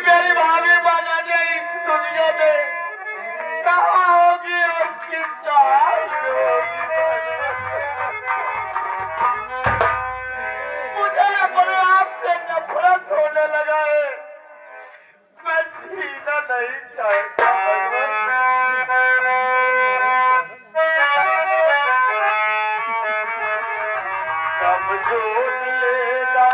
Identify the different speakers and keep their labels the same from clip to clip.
Speaker 1: मेरी भाभी बना दे इस दुनिया में कहाँ होगी अब किस साल में होगी मुझे अपने आप से नफरत होने लगा है मैं जीना नहीं चाहता कब जो मिलेगा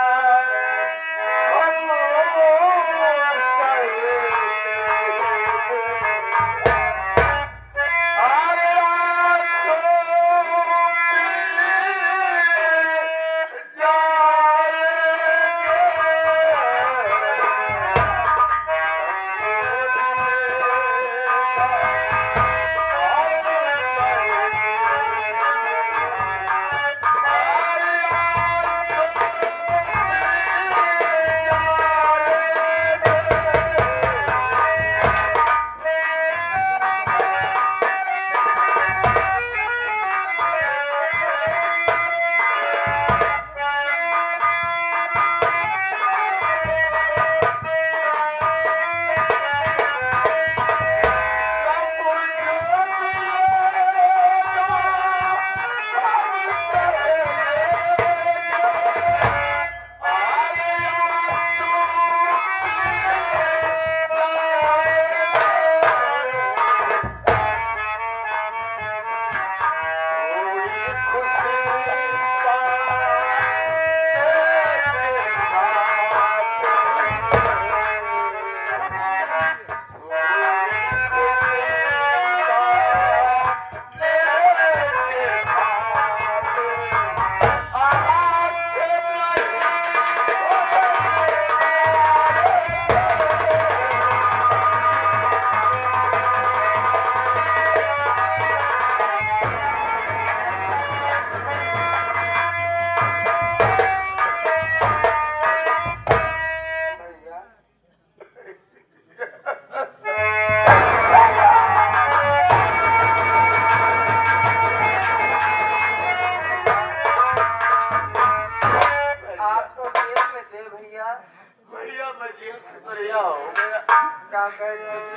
Speaker 1: भैया मैं जेल से बढ़िया हो गया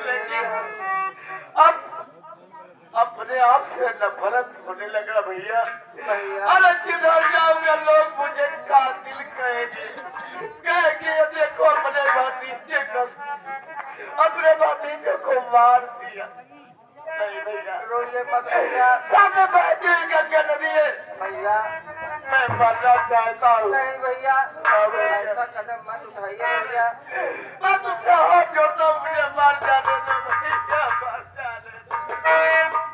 Speaker 1: लेकिन अब अपने आप से नफरत होने लगा भैया अरे किधर जाऊंगा लोग मुझे कातिल कहेंगे देखो अपने भतीजे को मार दिया नहीं भैया
Speaker 2: रोइए मत भैया
Speaker 1: सामने बैठे गंगा नदी है
Speaker 2: भैया
Speaker 1: मैं मरना चाहता हूँ
Speaker 2: नहीं भैया ऐसा कदम मत उठाइए भैया
Speaker 1: मैं तुझसे हाथ जोड़ता हूँ मुझे मार जाने दो भैया मार जाने दो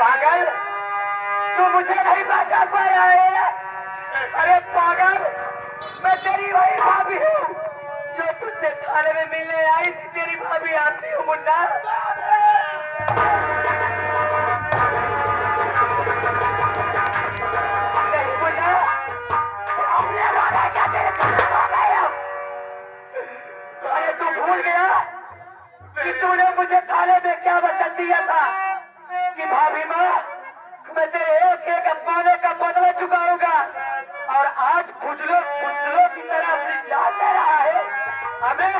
Speaker 2: पागल तू मुझे नहीं पहचान पाया है अरे पागल मैं तेरी वही भाभी हूँ जो तुझसे थाने में मिलने आई थी तेरी भाभी आती हूँ मुन्ना नहीं मुन्ना हमने वाला क्या तेरे काम आ गया अरे तू भूल गया कि तूने मुझे थाने में क्या वचन दिया था कि भाभी माँ मैं तेरे एक एक अपमानों का बदला चुकाऊंगा और आज बुजलों की तरह अपनी जान दे रहा है हमें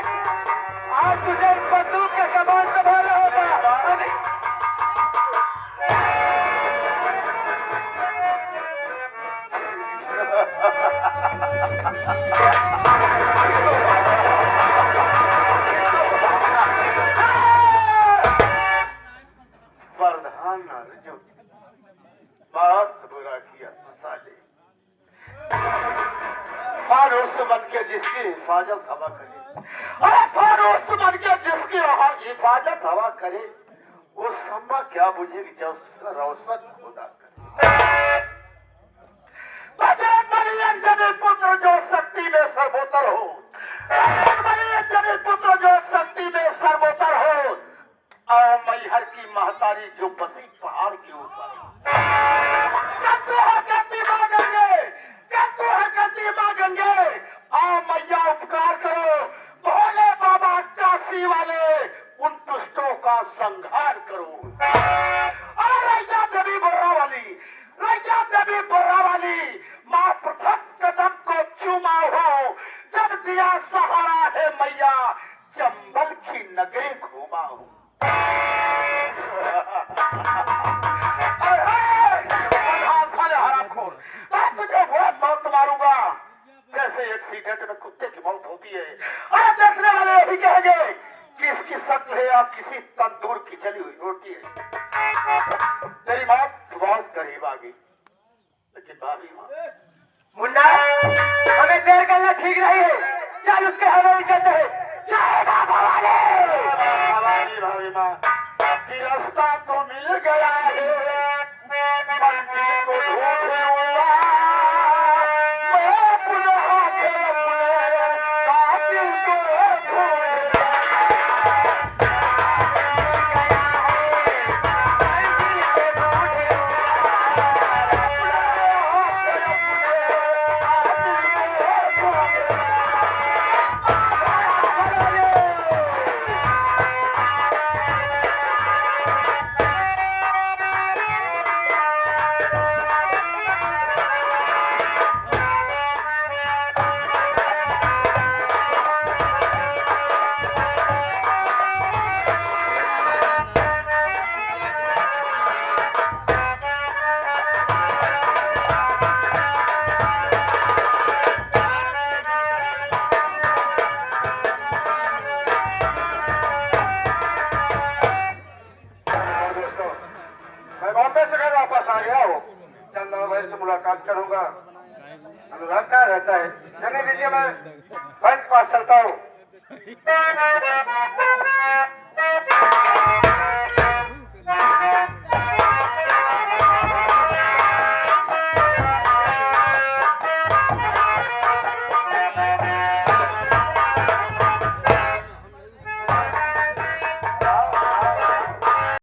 Speaker 2: आज तुझे इस बंदूक का कमान संभालना होगा हमें
Speaker 1: अरे फारूस बन के जिसकी हिफाजत हवा करे वो सम्मा क्या बुझेगी जो उसका रोशन खुदा करे। बजरंगबली अंजनी पुत्र जो शक्ति में सर्वोत्तर हो, बजरंगबली अंजनी पुत्र जो शक्ति में सर्वोत्तर हो, और मैहर की महतारी जो बसी पहाड़ के ऊपर गंगे, आओ मैया उपकार करो, भोले बाबा काशी वाले उन दुष्टों का संहार करो। और रैया देवी बोर्रा वाली, रैया देवी बोर्रा वाली माँ प्रथम कदम को चूमा हो, जब दिया सहारा है मैया चंबल की नगरी घूमा हो। मैं तुझे वो मौत मारूंगा जैसे एक्सीडेंट में कुत्ते की मौत होती है। अरे देखने वाले यही कहेंगे कि इसकी शक्ल है या किसी तंदूर की जली हुई रोटी है। तेरी मौत बहुत करीब आ गई, लेकिन भाभी माँ
Speaker 2: मुन्ना हमें देर करना ठीक नहीं है, चल उसके हमें चलते हैं। जय मां भवानी।
Speaker 1: भाभी माँ कि रास्ता तो मिल गया है, मंदिर को ढूंढूंगा मैं, पुनः कातिल को ढूंढूंगा। मैं बॉम्बे से घर वापस आ गया हूँ, चंदा भाई से मुलाकात करूंगा। अनुराग कहाँ रहता है, जाने दीजिए, मैं बैंक पास चलता हूँ।